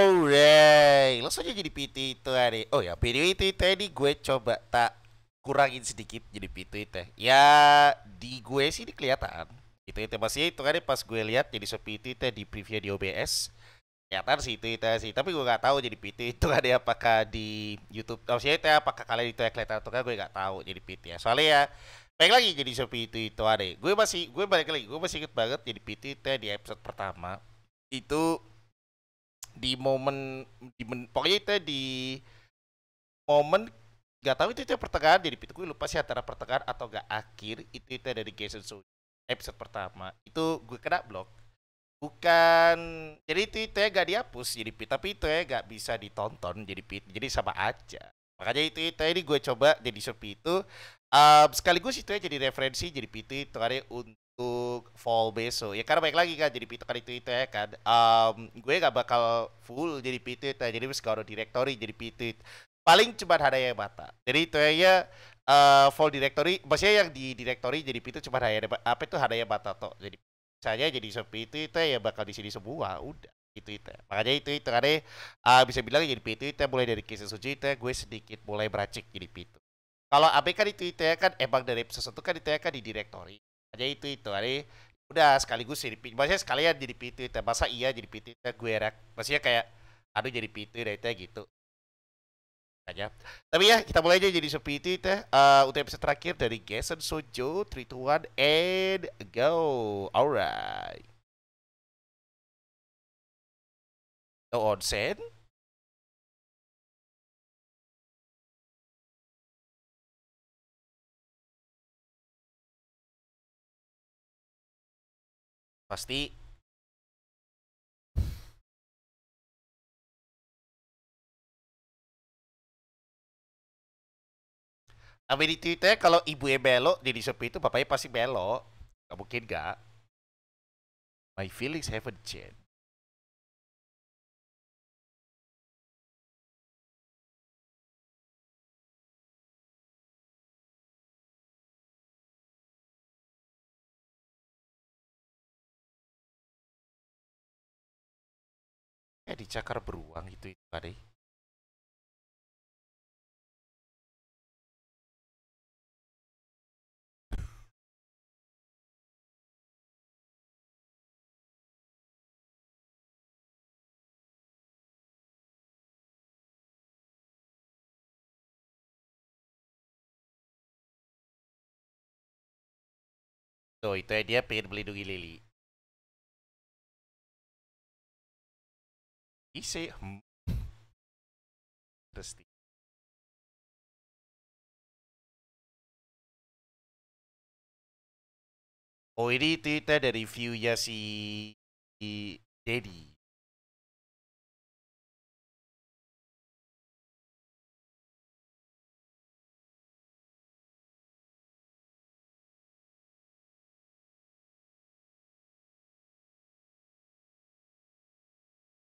Alright, langsung aja jadi PT itu hari. Oh ya, video itu tadi gue coba tak kurangin sedikit jadi PT itu. Ya di gue sih ini kelihatan. Itu masih itu kan pas gue lihat jadi PT itu di preview di OBS. Kelihatan sih itu sih. Tapi gue nggak tahu jadi PT itu ada apakah di YouTube. Maksudnya itu apakah kalian itu ya kelihatan atau kan gue nggak tahu jadi PT ya. Soalnya ya baik lagi jadi itu ada. Gue balik lagi. Gue masih inget banget jadi PT itu di episode pertama itu di momen pokoknya itu di momen nggak tahu itu pertengahan jadi itu gue lupa sih antara pertengahan atau gak akhir itu dari Jason So episode pertama itu gue kena blok bukan jadi itu ya gak dihapus jadi tapi itu ya gak bisa ditonton jadi sama aja makanya itu ini gue coba jadi seperti itu sekaligus itu ya jadi referensi jadi itu ada untuk fall besok ya karena baik lagi kan jadi itu kan itu ya kan gue gak bakal full jadi itu ya jadi sekarang directory jadi itu paling cuma ada yang mata jadi itu ya full directory maksudnya yang di directory jadi itu cuma ada apa itu ada yang mata toh jadi saya jadi seperti itu ya bakal di sini semua udah itu makanya itu karena bisa bilang jadi itu mulai dari kisah suci itu gue sedikit mulai beracik jadi itu kalau AB kan itu ya kan emang dari episode 1 kan itu ya kan di directory aja itu ada udah sekaligus jadi maksudnya sekalian jadi itu masa iya jadi itu gue rak maksudnya kayak aduh jadi itu itu gitu aja. Tapi ya kita mulai aja jadi seperti itu untuk episode terakhir dari Jason Sojo 3, 2, 1 and go. Alright. No onsen. Pasti. Amin itu ya kalau ibu belok jadi seperti itu bapaknya pasti belok. Gak mungkin gak. My feelings haven't changed. Dicakar beruang gitu itu tadi. Tuh itu ya dia pengen melindungi Lily. Isi Interesting. Oh ini itu dari view-nya si Daddy.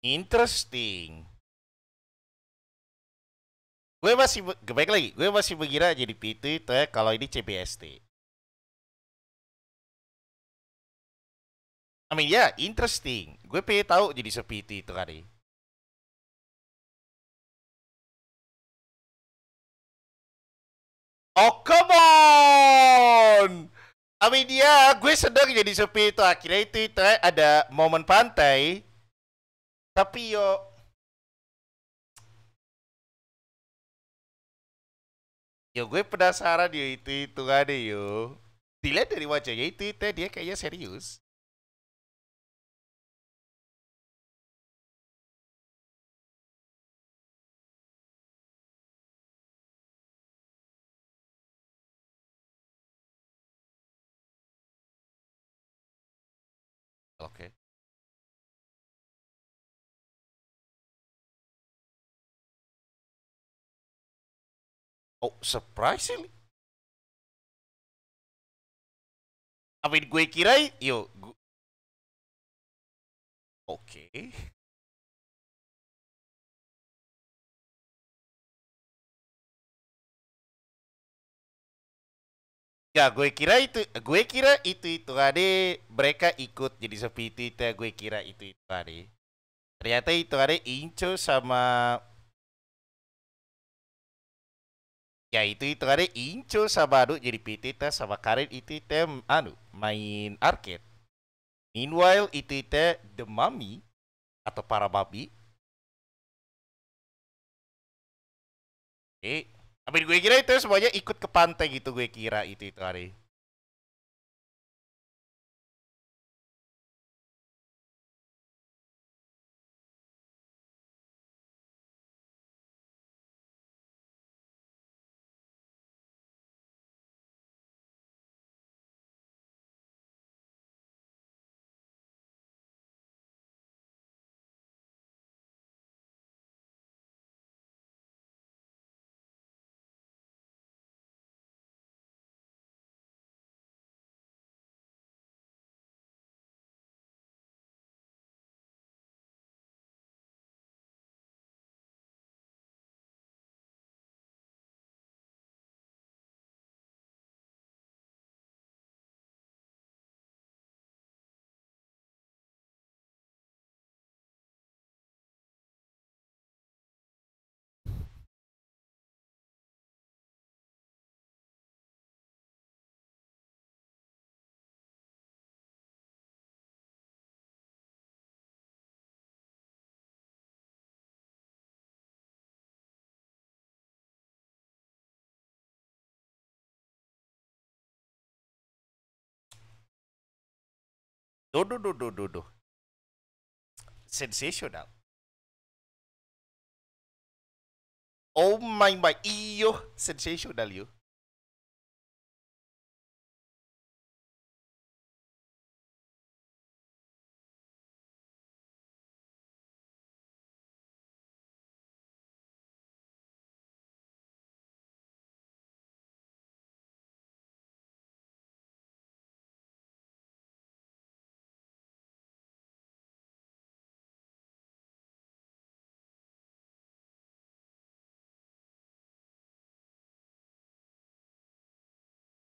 Interesting. Gue masih baik lagi. Gue masih mengira jadi PT itu ya kalau ini CBST. I mean ya, yeah, interesting. Gue pengen tahu jadi seperti itu kali. Oh come on! I mean ya, gue sedang jadi seperti itu. Akhirnya itu ya, ada momen pantai. Tapi yo gue penasaran itu kan yo. Dilihat dari wajahnya itu dia kayaknya serius. Oke. Okay. Oh, surprisingly. I mean gue kira yo. Oke. Okay. Ya, gue kira itu ada mereka ikut jadi seperti itu ya, gue kira itu ada. Ternyata itu ada Inco sama ya itu ada Inco sama anu jadi PT teh sama Karin itu teh anu main arcade. Meanwhile itu teh The Mummy atau para babi tapi gue kira itu semuanya ikut ke pantai gitu gue kira itu hari. Dodo dodo dodo. Sensational. Oh my iyo sensational yo.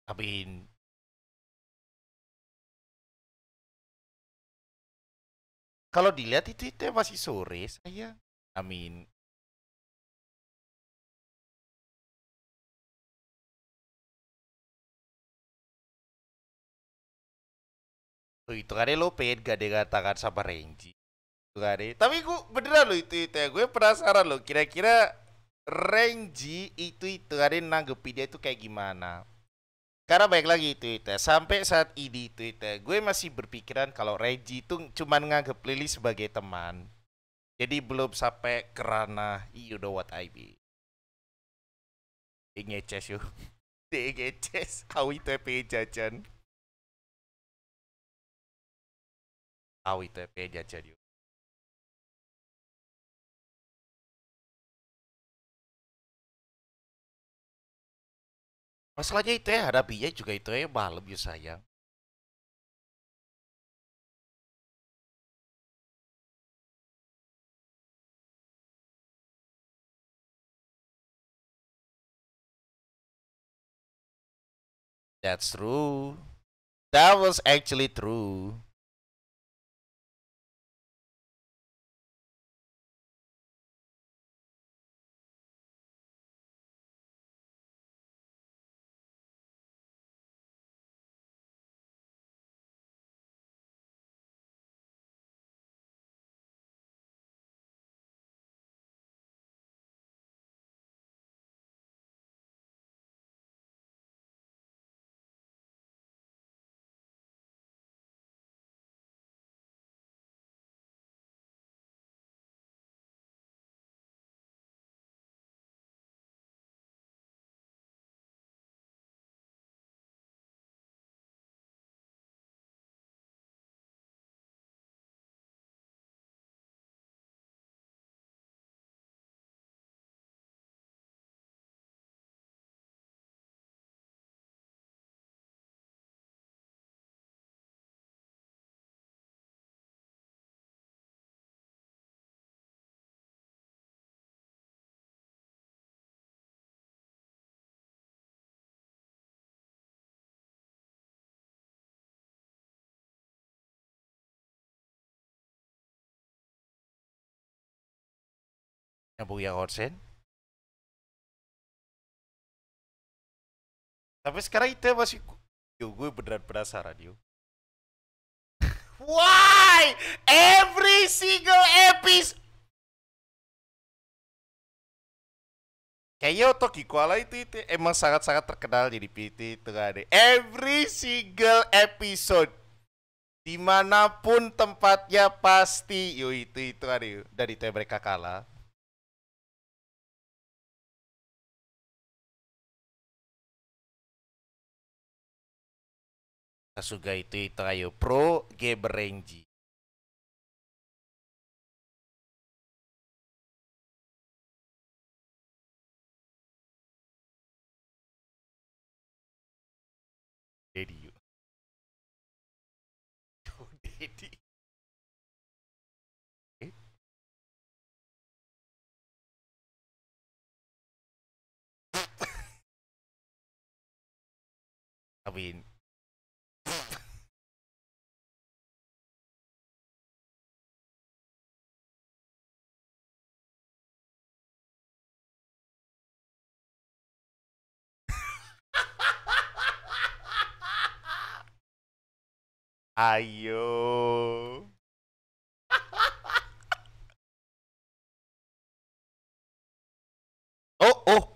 I mean, kalau dilihat itu masih sore saya. I mean, oh, itu kan lo pengen gak dikatakan sama Renji. Itu kan tapi gue beneran lo itu ya. Gue penasaran lo kira-kira Renji itu kan nanggepin dia itu kayak gimana. Karena baik lagi itu sampai saat ini itu gue masih berpikiran kalau Renji itu cuma nganggep Lily sebagai teman. Jadi belum sampai kerana you know what I mean. Dia ngeces yuk. Dia ngeces. Kau itu pengen jajan. Kau itu pengen jajan yuk. Masalahnya itu ya hadapinya juga itu ya malam ya sayang. That's true. That was actually true. Nyambung yang onsen. Tapi sekarang itu masih, yo gue beneran penasaran yo. Why every single episode? Kayaknya Otogi Koala itu emang sangat-sangat terkenal jadi PT itu kan. Every single episode dimanapun tempatnya pasti yo itu ada yo. Dan itu yang mereka kalah. Kasuga itu ayo pro Geberenji. Dedi yo. Dedi. Eh? Amin. Ayo.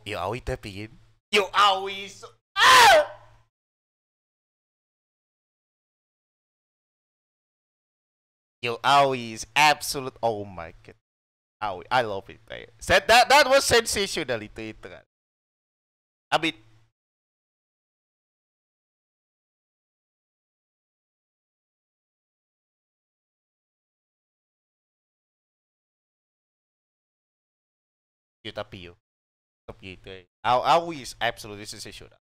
Yo awi tapi Yo awi ah! Yo awi is absolute. Oh my god. Awi, I love it. Said that was sensational itu kan. I mean, yo tapi yo. Tapi itu. Awi is absolutely sensational.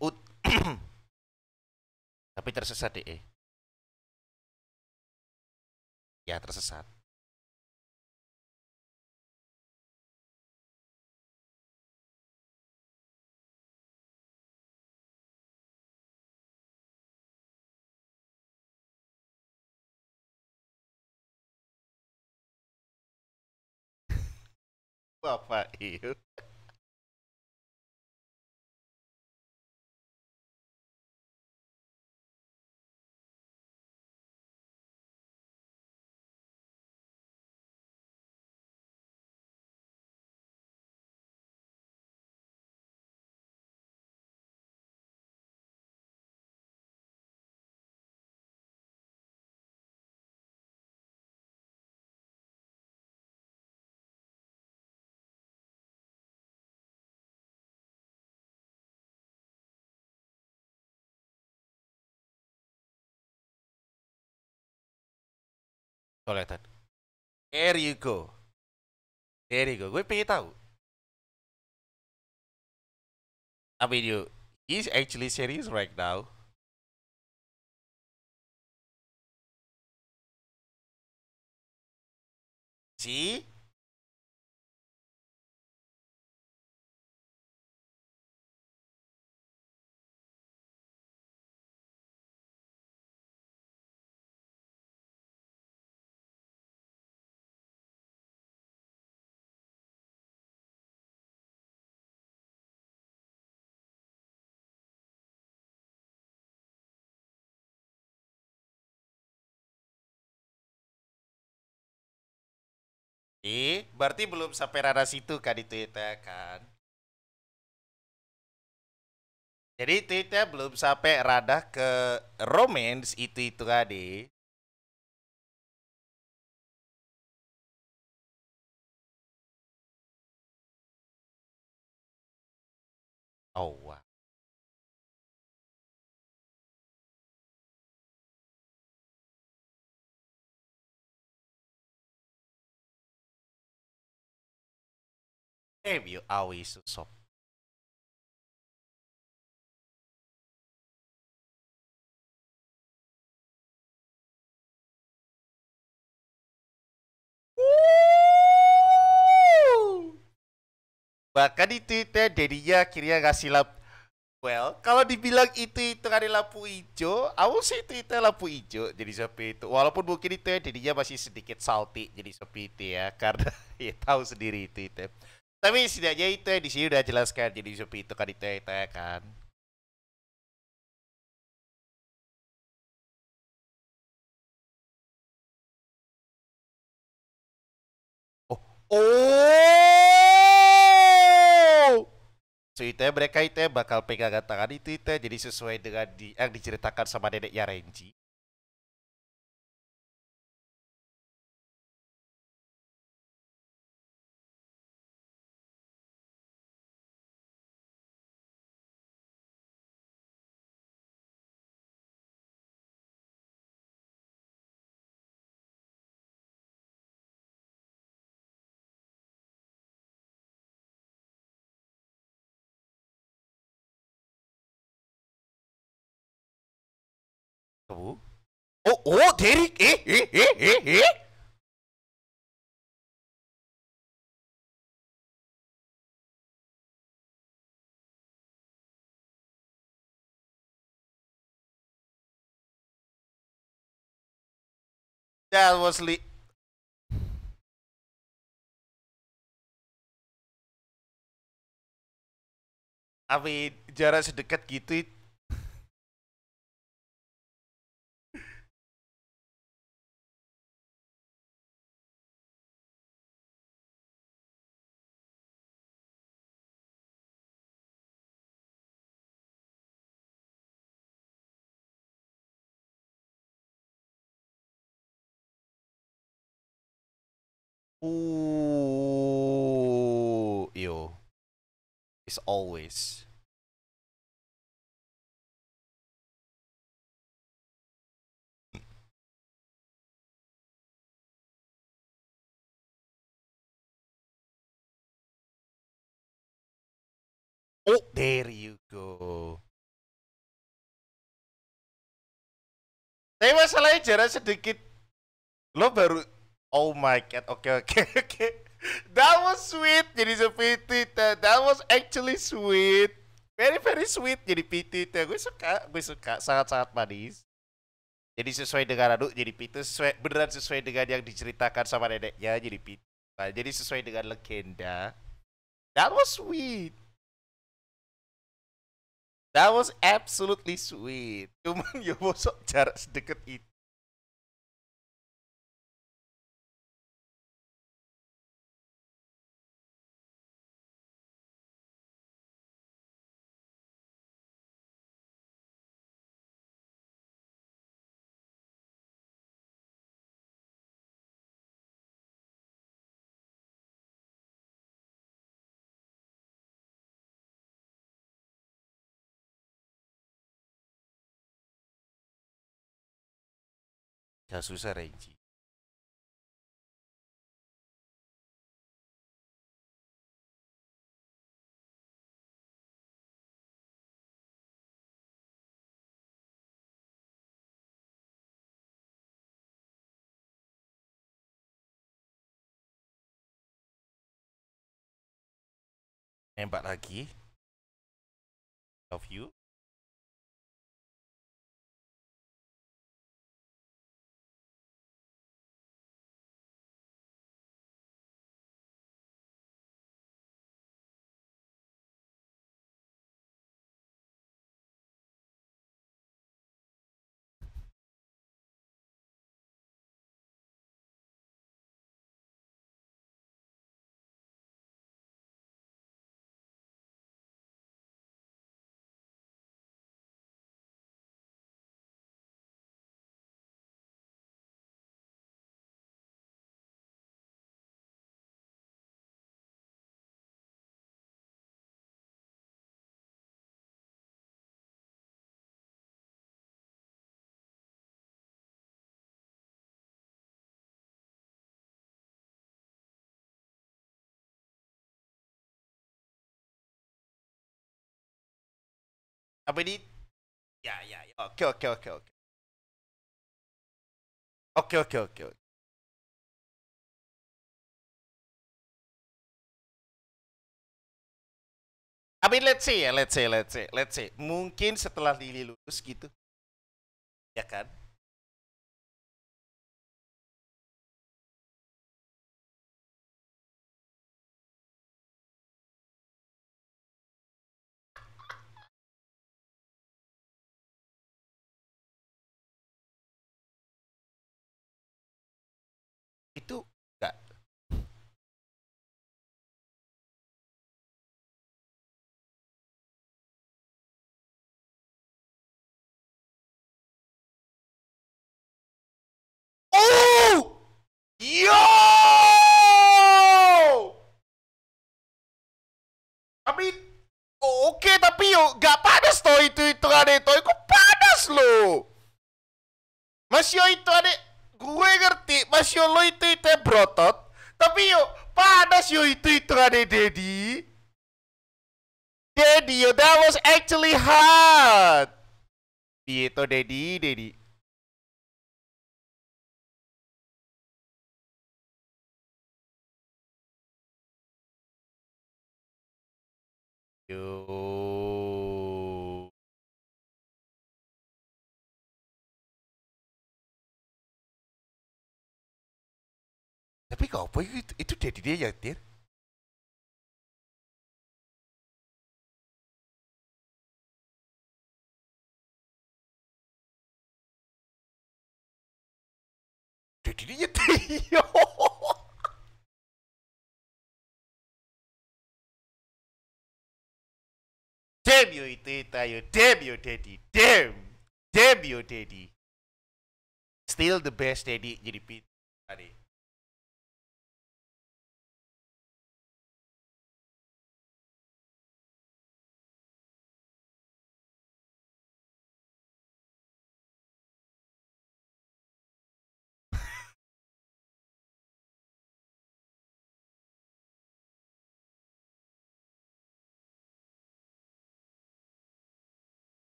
Ut tapi tersesat deh. Ya tersesat. Bapak iyo. Toletan. There you go. There you go. Gue pengen tahu. I mean, he's actually serious right now. See? Berarti belum sampai ranah situ kan itu ya kan? Jadi itu ya belum sampai ranah ke romance itu tadi. Oh wah. You always so. Bahkan itu Dedinya akhirnya ngasih lampu. Well, kalau dibilang itu kan lampu hijau, aku sih itu lampu hijau. Jadi seperti itu. Walaupun mungkin itu Dedinya masih sedikit salty jadi seperti itu ya, karena ya tahu sendiri itu. Tapi setidaknya itu di sini udah jelaskan jadi seperti itu kan itu ya kan. Oh, oh, so itu ya, mereka itu ya bakal pegangan tangan itu ya, jadi sesuai dengan yang diceritakan sama neneknya Renji. Oh, oh, Derek, That was I mean, jarak sedekat gitu. Yo, it's always. Oh, there you go. Tapi masalahnya jarak sedikit. Lo baru, oh my god, oke oke oke. That was sweet. Jadi seperti itu. That was actually sweet. Very very sweet. Jadi PT itu. Gue suka, sangat sangat manis. Jadi sesuai dengan aduh, jadi Pitu sesuai beneran sesuai dengan yang diceritakan sama neneknya jadi Pitu. Nah, jadi sesuai dengan legenda. That was sweet. That was absolutely sweet. Cuman ya bosok jarak sedekat itu. Ya susah Renji. Nembak lagi. Love you. Apa ini? Ya ya ya. Oke oke oke oke. Oke oke oke. Oke. I mean, let's say. Mungkin setelah Lili lulus gitu, ya kan? Itu enggak. Oh! Yo! I mean, oke tapi yo gak panas toh itu ada itu. Kok panas lo? Mas Yo itu ada, gue ngerti. Mas Yo lo itu brotot. Tapi yo panas yo itu ada Dedi. Dedi yo that was actually hot. Itu Dedi. Yo. Tapi kau apa itu Dedi dia yang nyetir. Dedi dia nyetir. Yo. Damn you itu ayo. Damn you Dedi. Damn you Dedi. Still the best Dedi jadi pit tadi.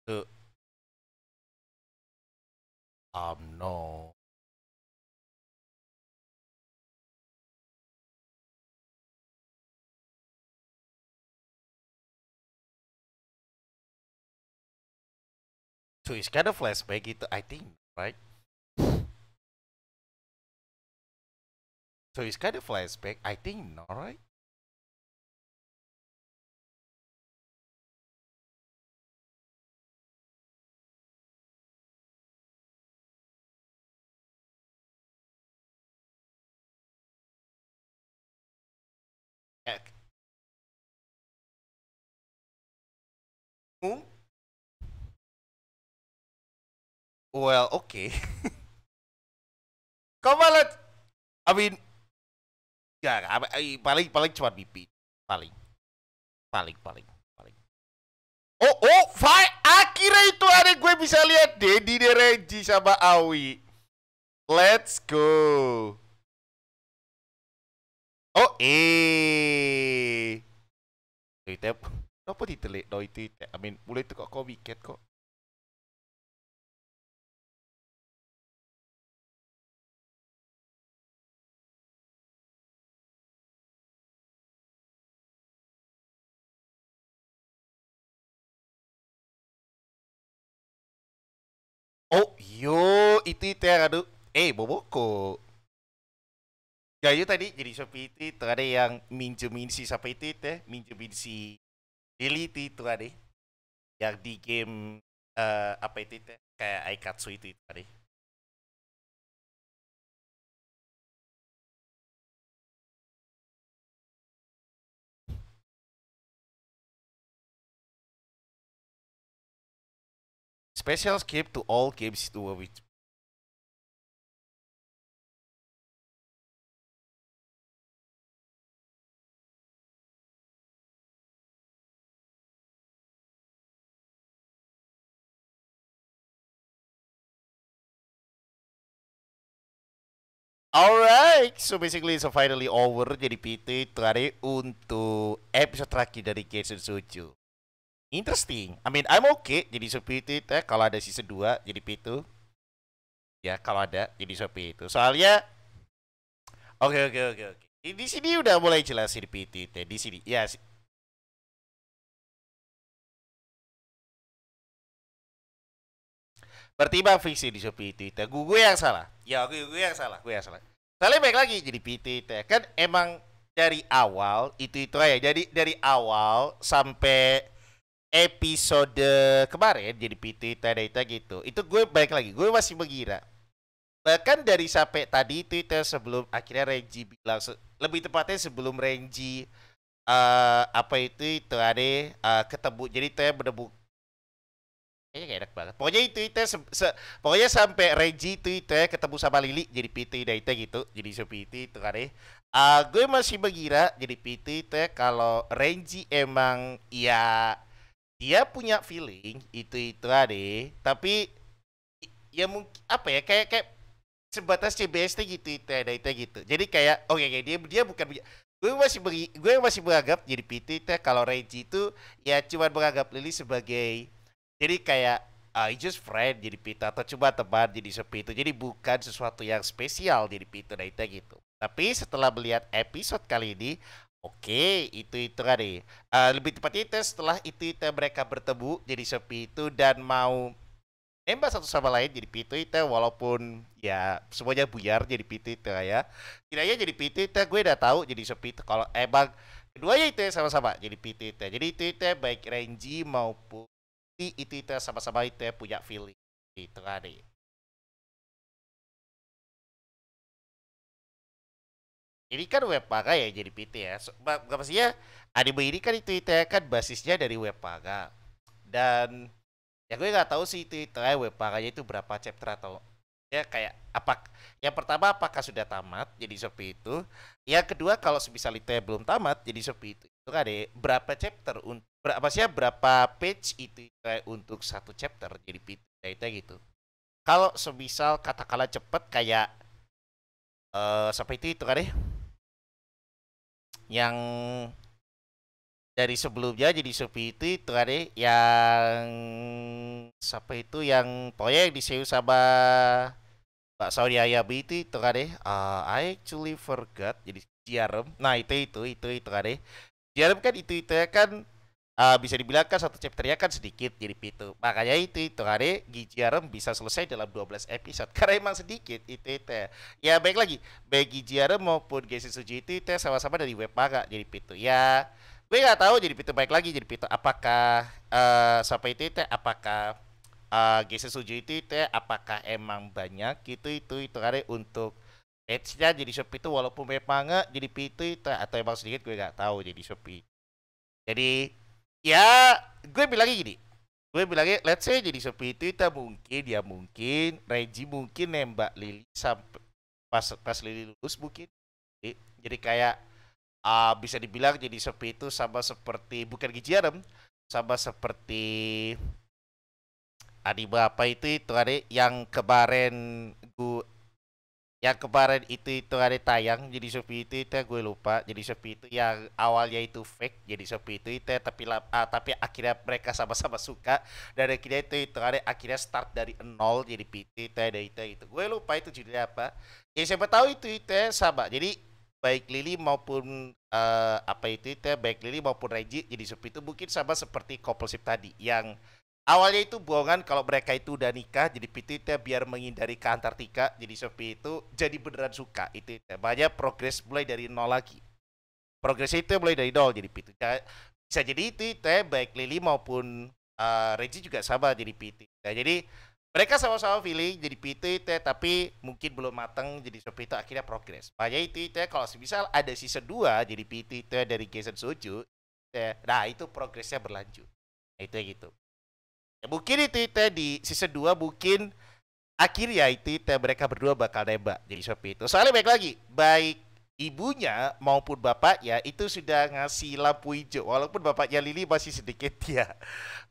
Tuh, no. So it's kind of flashback itu, I think, right? So it's kind of flashback, I think, no, right? Eh, hmm? Well, okay. Kau malah, I mean, ya, paling paling cuma BP, paling, paling. Fine. Akhirnya itu ada gue bisa lihat Dedi de Reggie sama Awi. Let's go. Oh, itu apa ditelik no itu? I mean, mulai itu kok wicked kok. Oh, yo, itu yang aduh. Boboko. Ya, itu tadi jadi Shopee itu ada yang minjemin si siapa itu minjemin si Lily itu ada yang di game apa itu kayak Aikatsu itu ada. Special skip to all games itu which Alright, so basically so finally over jadi PT itu hari untuk episode terakhir dari Season 7. Interesting. I mean, I'm okay jadi seperti itu kalau ada season 2 jadi itu. Ya, kalau ada jadi seperti itu. Soalnya oke. Di sini udah mulai jelas di PT itu. Di sini. Ya, berarti bang fiksi di Shopee itu. Gue yang salah. Ya, gue yang salah. Gue yang salah. Soalnya baik lagi jadi PT itu. Kan emang dari awal itu aja. Jadi dari awal sampai episode kemarin jadi PT itu gitu. Itu gue baik lagi. Gue masih mengira. Bahkan dari sampai tadi itu sebelum akhirnya Renji bilang lebih tepatnya sebelum Renji apa itu ada ketemu jadi itu ya bener kayaknya gak enak banget. Pokoknya itu pokoknya sampai Reggie itu ya ketemu sama Lily jadi PT dan itu gitu. Jadi so PT itu kan ya. Gue masih mengira jadi PT itu ya kalau Reggie emang ya dia punya feeling itu ada. Tapi ya mungkin apa ya kayak sebatas CBST gitu itu ada itu gitu. Jadi kayak oke dia bukan gue masih menganggap jadi PT itu ya, kalau Reggie itu ya cuma menganggap Lily sebagai jadi kayak just friend jadi pita atau coba teman jadi seperti itu. Jadi bukan sesuatu yang spesial jadi pita nah itu gitu. Tapi setelah melihat episode kali ini, oke, itu kan nih. Lebih tepatnya itu setelah itu mereka bertemu jadi seperti itu dan mau nembak satu sama lain jadi pitu itu walaupun ya semuanya buyar jadi pitu itu ya. Kiranya jadi pitu itu gue udah tahu jadi seperti itu kalau emang keduanya itu sama-sama jadi pitu itu. Jadi itu baik Renji maupun itu sama-sama itu ya punya feeling itu kan nih. Ini kan web manga ya jadi PT ya. Gak pastinya anime ini kan itu ya kan basisnya dari web manga. Dan ya gue nggak tahu sih itu ya web manganya itu berapa chapter atau ya kayak apa yang pertama apakah sudah tamat jadi seperti itu. Yang kedua kalau semisal itu ya belum tamat jadi seperti itu kan deh berapa chapter untuk berapa sih berapa page itu kayak untuk satu chapter jadi PT itu gitu. Kalau semisal katakanlah cepet kayak sampai itu kan deh yang dari sebelumnya jadi seperti itu kan deh yang sampai itu yang pokoknya yang disewa sama Pak Saudi Ayabi itu kan deh I actually forgot jadi Jiarem nah itu kan deh Jiarem kan itu ya kan bisa dibilang kan satu chapternya kan sedikit jadi itu makanya itu kan deh Jiarem bisa selesai dalam 12 episode karena emang sedikit itu ya baik lagi baik Jiarem maupun Suji itu sama-sama dari web manga jadi itu ya gue nggak tahu jadi itu baik lagi jadi itu apakah sampai itu apakah Suji itu apakah emang banyak itu kali untuk edge-nya jadi Shopee itu walaupun memang nggak jadi itu atau emang sedikit gue nggak tahu jadi Shopee. Jadi ya gue bilangnya gini, gue bilangnya let's say jadi Shopee itu mungkin Reggie mungkin nembak Lily sampai pas Lily lulus mungkin. Jadi kayak bisa dibilang jadi Shopee itu sama seperti bukan Gijiarem sama seperti anime apa itu ada yang kemarin itu ada tayang jadi Shopee itu gue lupa jadi Shopee itu yang awalnya itu fake jadi Shopee itu tapi akhirnya mereka sama-sama suka dan akhirnya itu ada akhirnya start dari nol jadi PT itu gue lupa itu judulnya apa ya siapa tahu itu sama jadi baik Lily maupun apa itu baik Lily maupun Reggie jadi Shopee itu mungkin sama seperti coupleship tadi yang awalnya itu bohongan kalau mereka itu udah nikah jadi pititnya biar menghindari ke Antartika jadi Sophie itu jadi beneran suka itu banyak progres mulai dari nol lagi progresnya itu mulai dari nol jadi pitu bisa jadi itu baik Lily maupun Reggie juga sama jadi PT jadi mereka sama-sama feeling jadi PT tapi mungkin belum matang jadi Sophie itu akhirnya progres banyak itu kalau misal ada season 2 jadi PT dari Geisen Soju nah itu progresnya berlanjut nah, itu gitu ya, mungkin itu di season 2 mungkin akhirnya itu mereka berdua bakal nembak jadi Shopee itu. Soalnya baik lagi, baik ibunya maupun bapaknya itu sudah ngasih lampu hijau walaupun bapaknya Lily masih sedikit ya.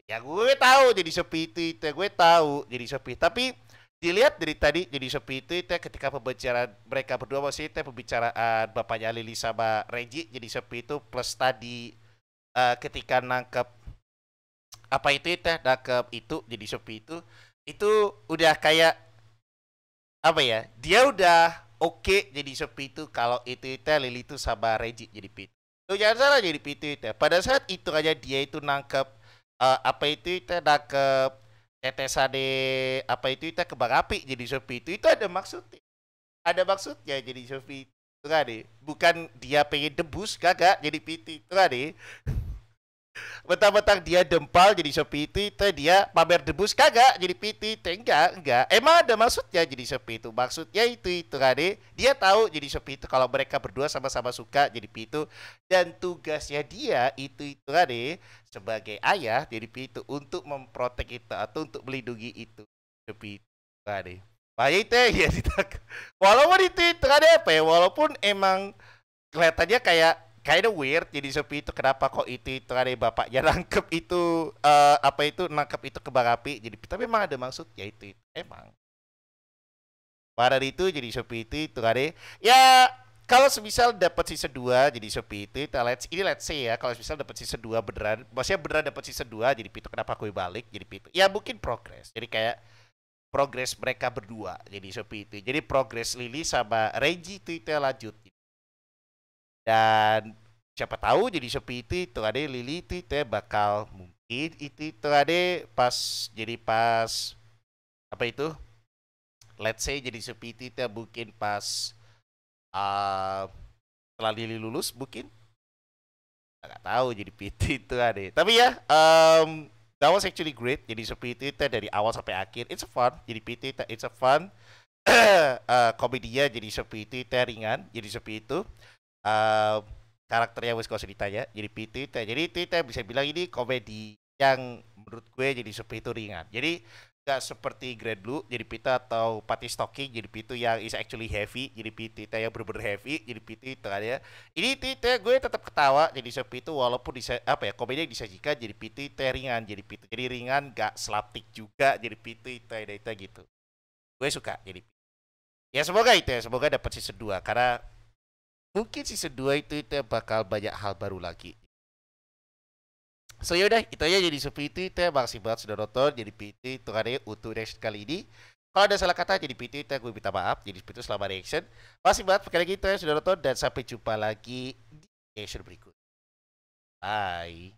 Ya gue tahu jadi Shopee itu gue tahu jadi Shopee tapi dilihat dari tadi jadi seperti itu ketika pembicaraan mereka berdua masih itu pembicaraan bapaknya Lily sama Reggie jadi seperti itu plus tadi ketika nangkep apa itu nangkep itu jadi seperti itu udah kayak apa ya dia udah oke jadi seperti itu kalau itu Lily itu sama Reggie jadi Pitu. Tuh jangan salah jadi Pitu itu. Pada saat itu aja dia itu nangkep apa itu nangkep tetesan de apa itu kembang api jadi seperti itu ada maksudnya. Ada maksudnya jadi seperti itu kan deh. Bukan dia pengen debus kagak jadi Pitu itu kan deh. Mentang-mentang dia dempal jadi seperti itu dia pamer debus kagak jadi PT itu enggak emang ada maksudnya jadi seperti itu maksudnya itu kan dia tahu jadi seperti itu kalau mereka berdua sama-sama suka jadi PT dan tugasnya dia itu kan sebagai ayah jadi PT untuk memprotek itu atau untuk melindungi itu seperti itu kan bahaya itu ya walaupun itu kan apa ya walaupun emang kelihatannya kayak kind of weird jadi seperti itu kenapa kok itu ada bapaknya nangkep itu apa itu nangkep itu kembang api jadi tapi memang ada maksud ya itu emang pada itu jadi seperti itu kan ya kalau semisal dapat season 2 jadi seperti itu let's say ya kalau semisal dapat season 2 beneran maksudnya beneran dapat season 2 jadi itu kenapa aku balik jadi itu ya mungkin progress jadi kayak progress mereka berdua jadi seperti itu jadi progress Lily sama Reggie itu lanjut dan siapa tahu jadi seperti itu ada Lily itu bakal mungkin itu ada pas apa itu let's say jadi seperti itu mungkin pas setelah Lily lulus mungkin nggak tahu jadi PT itu ada tapi ya that was actually great jadi seperti itu dari awal sampai akhir it's a fun jadi PT it's a fun komedinya jadi seperti itu ringan jadi seperti itu karakternya wes kau ditanya jadi PT jadi itu bisa bilang ini komedi yang menurut gue jadi seperti itu ringan jadi gak seperti Grand Blue jadi Pita atau Pati Stocking jadi Pitu yang is actually heavy jadi Pita yang bener-bener heavy jadi Pitu itu kan ya ini Tita gue tetap ketawa jadi seperti itu walaupun apa ya komedi yang disajikan jadi Pitu itu ringan jadi Pitu jadi ringan gak slapstick juga jadi Pitu itu gitu gue suka jadi ya semoga itu ya semoga dapat season 2 karena mungkin season 2 itu bakal banyak hal baru lagi. So yaudah, itu aja jadi seperti itu. Makasih banget sudah nonton. Jadi PT itu kan untuk reaction kali ini. Kalau ada salah kata jadi PT itu gue minta maaf. Jadi itu selama reaction. Makasih banget sekali lagi itu ya sudah nonton dan sampai jumpa lagi di reaction berikut. Bye.